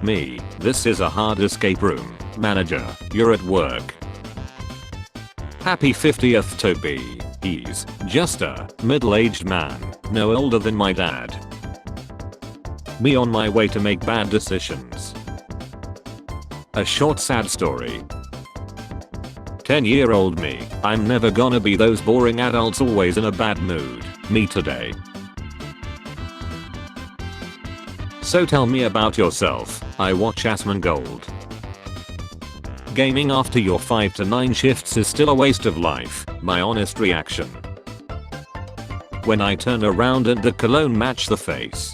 Me, this is a hard escape room. Manager, you're at work. Happy 50th Toby. He's just a middle-aged man, no older than my dad. Me on my way to make bad decisions. A short sad story. 10-year-old me, I'm never gonna be those boring adults always in a bad mood. Me today. So tell me about yourself. I watch Asmongold. Gaming after your 5 to 9 shifts is still a waste of life, my honest reaction. When I turn around and the cologne match the face.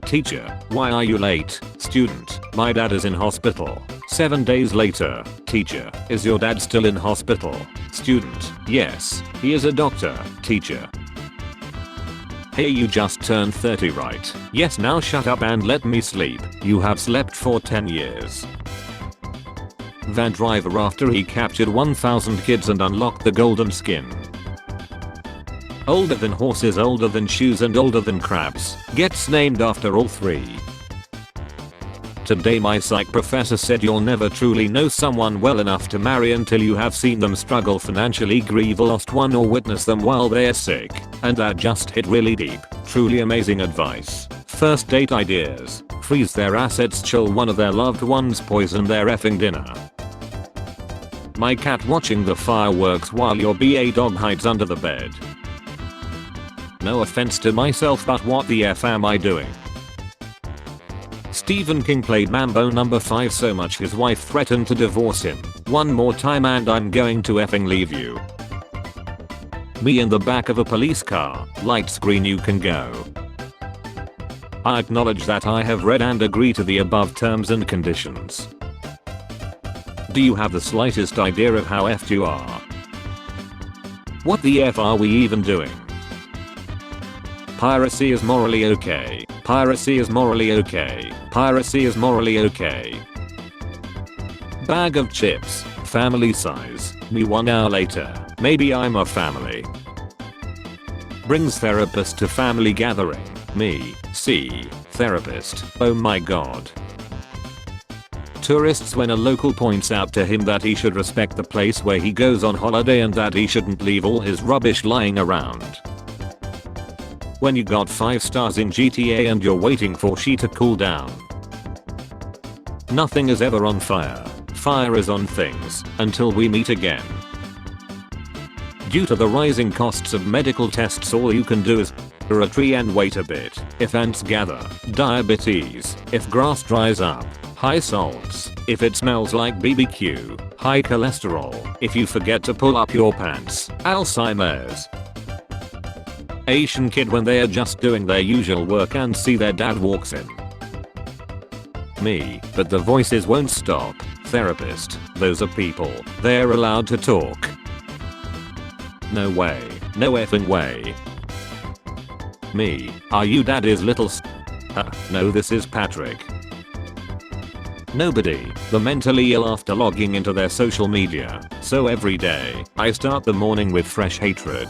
Teacher, why are you late? Student, my dad is in hospital. 7 days later. Teacher, is your dad still in hospital? Student, yes, he is a doctor. Teacher. Hey, you just turned 30 right? Yes, now shut up and let me sleep. You have slept for 10 years. Van driver after he captured 1,000 kids and unlocked the golden skin. Older than horses, older than shoes and older than crabs. Gets named after all three. Today my psych professor said you'll never truly know someone well enough to marry until you have seen them struggle financially, grieve a lost one or witness them while they're sick. And that just hit really deep. Truly amazing advice. First date ideas. Freeze their assets, chill one of their loved ones, poison their effing dinner. My cat watching the fireworks while your BA dog hides under the bed. No offense to myself, but what the F am I doing? Stephen King played Mambo No. 5 so much his wife threatened to divorce him. One more time and I'm going to effing leave you. Me in the back of a police car. Lights green, you can go. I acknowledge that I have read and agree to the above terms and conditions. Do you have the slightest idea of how effed you are? What the F are we even doing? Piracy is morally okay. Piracy is morally okay. Piracy is morally okay. Bag of chips. Family size. Me 1 hour later. Maybe I'm a family. Brings therapist to family gathering. Me. See. Therapist. Oh my god. Tourists when a local points out to him that he should respect the place where he goes on holiday and that he shouldn't leave all his rubbish lying around. When you got 5 stars in GTA and you're waiting for she to cool down. Nothing is ever on fire. Fire is on things, until we meet again. Due to the rising costs of medical tests, all you can do is under a tree and wait a bit. If ants gather, diabetes. If grass dries up, high salts. If it smells like BBQ, high cholesterol. If you forget to pull up your pants, Alzheimer's. Asian kid when they are just doing their usual work and see their dad walks in. Me, but the voices won't stop. Therapist, those are people, they're allowed to talk. No way, no effing way. Me, are you daddy's little no, this is Patrick. Nobody, the mentally ill after logging into their social media, so every day, I start the morning with fresh hatred.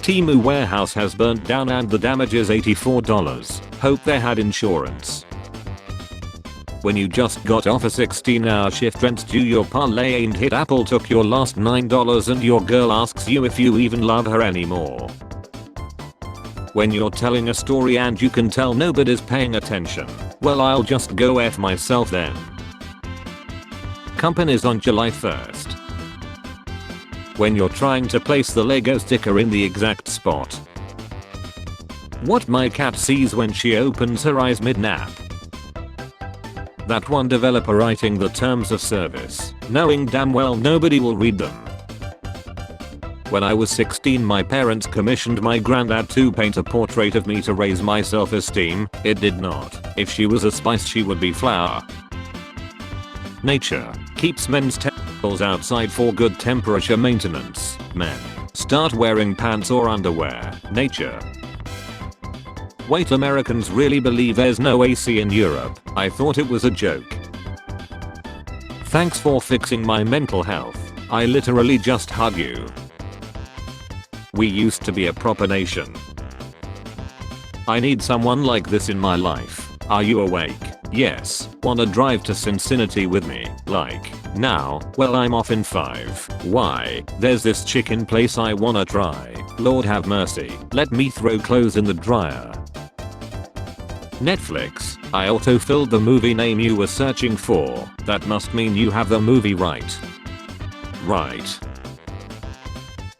Temu warehouse has burnt down and the damage is $84. Hope they had insurance. When you just got off a 16-hour shift, rent due, your parlay aimed hit, Apple took your last $9 and your girl asks you if you even love her anymore. When you're telling a story and you can tell nobody's paying attention, well, I'll just go F myself then. Companies on July 1st. When you're trying to place the Lego sticker in the exact spot. What my cat sees when she opens her eyes mid-nap. That one developer writing the terms of service, knowing damn well nobody will read them. When I was 16, my parents commissioned my granddad to paint a portrait of me to raise my self-esteem. It did not. If she was a spice, she would be flour. Nature keeps men's testicles outside for good temperature maintenance. Men, start wearing pants or underwear. Nature. Wait, Americans really believe there's no AC in Europe? I thought it was a joke. Thanks for fixing my mental health. I literally just hug you. We used to be a proper nation. I need someone like this in my life. Are you awake? Yes. Wanna drive to Cincinnati with me? Like, now? Well, I'm off in 5. Why? There's this chicken place I wanna try. Lord have mercy. Let me throw clothes in the dryer. Netflix. I auto-filled the movie name you were searching for. That must mean you have the movie right. Right.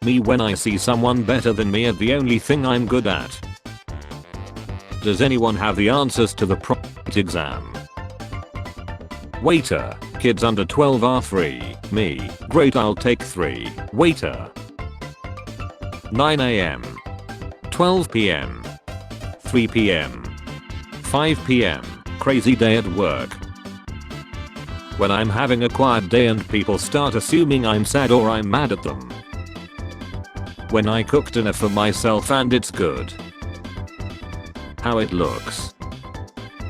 Me when I see someone better than me at the only thing I'm good at. Does anyone have the answers to the prompt exam? Waiter. Kids under 12 are free. Me. Great, I'll take 3. Waiter. 9 AM. 12 PM. 3 PM. 5 PM. Crazy day at work. When I'm having a quiet day and people start assuming I'm sad or I'm mad at them. When I cook dinner for myself and it's good. How it looks.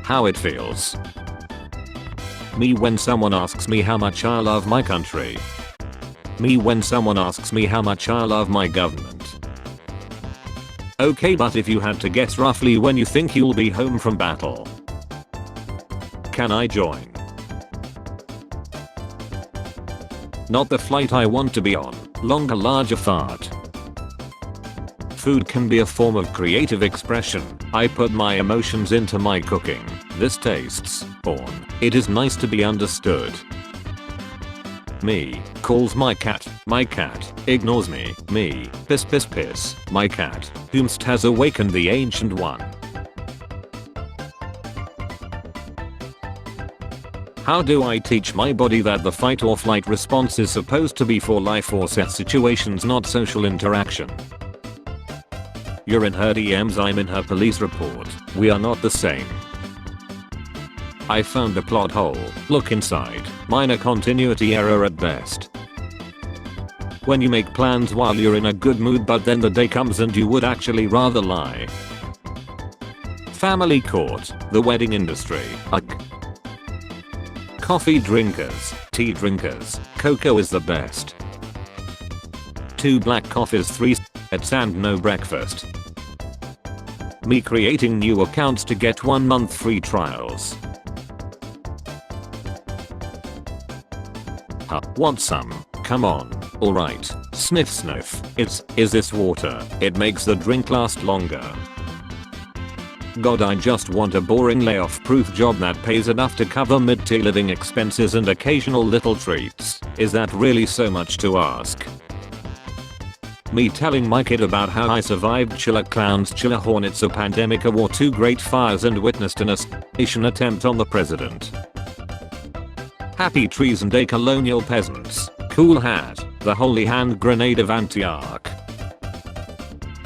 How it feels. Me when someone asks me how much I love my country. Me when someone asks me how much I love my government. Okay, but if you had to guess roughly when you think you'll be home from battle. Can I join? Not the flight I want to be on. Longer, larger fart. Food can be a form of creative expression. I put my emotions into my cooking. This tastes porn. It is nice to be understood. Me calls my cat. My cat ignores me. Me piss piss piss. My cat whomst has awakened the ancient one. How do I teach my body that the fight or flight response is supposed to be for life or set situations, not social interaction? You're in her DMs, I'm in her police report. We are not the same. I found a plot hole. Look inside. Minor continuity error at best. When you make plans while you're in a good mood but then the day comes and you would actually rather lie. Family court. The wedding industry. Ugh. Coffee drinkers. Tea drinkers. Cocoa is the best. 2 black coffees, 3 cigarettes and no breakfast. Me creating new accounts to get 1 month free trials. Want some? Come on. Alright. Sniff sniff. Is this water? It makes the drink last longer. God, I just want a boring layoff proof job that pays enough to cover mid-tier living expenses and occasional little treats. Is that really so much to ask? Me telling my kid about how I survived chiller clowns, chiller hornets, a pandemic, a war, 2 great fires and witnessed an assassination attempt on the president. Happy treason day, colonial peasants. Cool hat. The holy hand grenade of Antioch.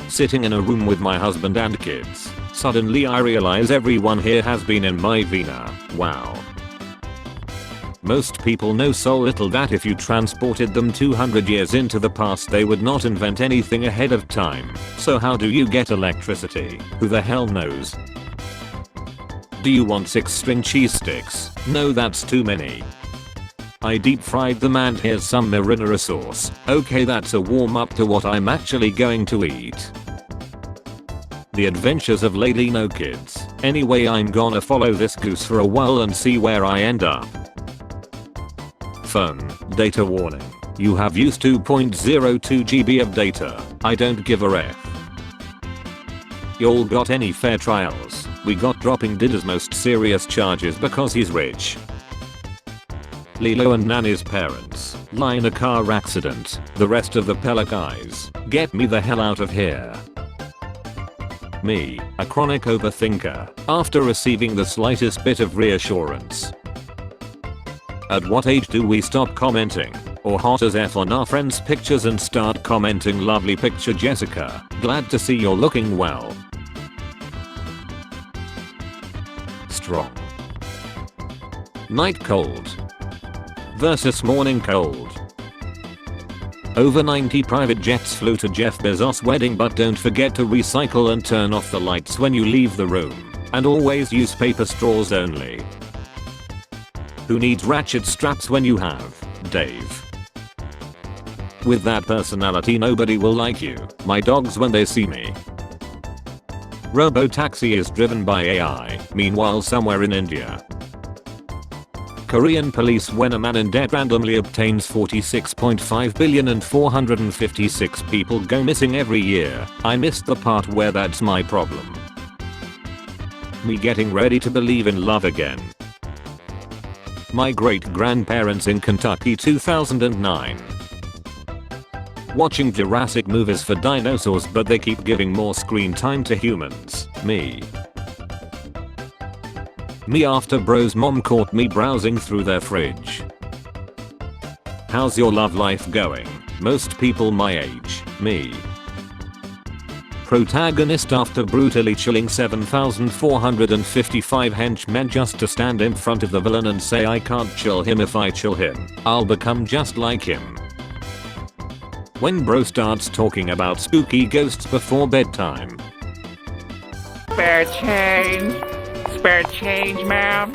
Sitting in a room with my husband and kids. Suddenly I realize everyone here has been in my vina. Wow. Most people know so little that if you transported them 200 years into the past they would not invent anything ahead of time. So how do you get electricity? Who the hell knows? Do you want 6-string cheese sticks? No, that's too many. I deep fried them and here's some marinara sauce. Okay, that's a warm up to what I'm actually going to eat. The Adventures of Lady No Kids. Anyway, I'm gonna follow this goose for a while and see where I end up. Phone. Data warning. You have used 2.02 GB of data. I don't give a F. Y'all got any fair trials? We got dropping Didda's most serious charges because he's rich. Lilo and Nanny's parents lie in a car accident. The rest of the Pella guys get me the hell out of here. Me, a chronic overthinker, after receiving the slightest bit of reassurance. At what age do we stop commenting, or hot as F on our friends' pictures and start commenting lovely picture Jessica, glad to see you're looking well. Strong. Night cold versus morning cold. Over 90 private jets flew to Jeff Bezos' wedding, but don't forget to recycle and turn off the lights when you leave the room. And always use paper straws only. Who needs ratchet straps when you have Dave? With that personality nobody will like you. My dogs when they see me. Robotaxi is driven by AI, meanwhile somewhere in India. Korean police when a man in debt randomly obtains 46.5 billion and 456 people go missing every year. I missed the part where that's my problem. Me getting ready to believe in love again. My great-grandparents in Kentucky 2009. Watching Jurassic movies for dinosaurs but they keep giving more screen time to humans. Me after bro's mom caught me browsing through their fridge. How's your love life going? Most people my age. Me. Protagonist after brutally killing 7,455 henchmen just to stand in front of the villain and say I can't kill him, if I kill him, I'll become just like him. When bro starts talking about spooky ghosts before bedtime. Spare change, ma'am.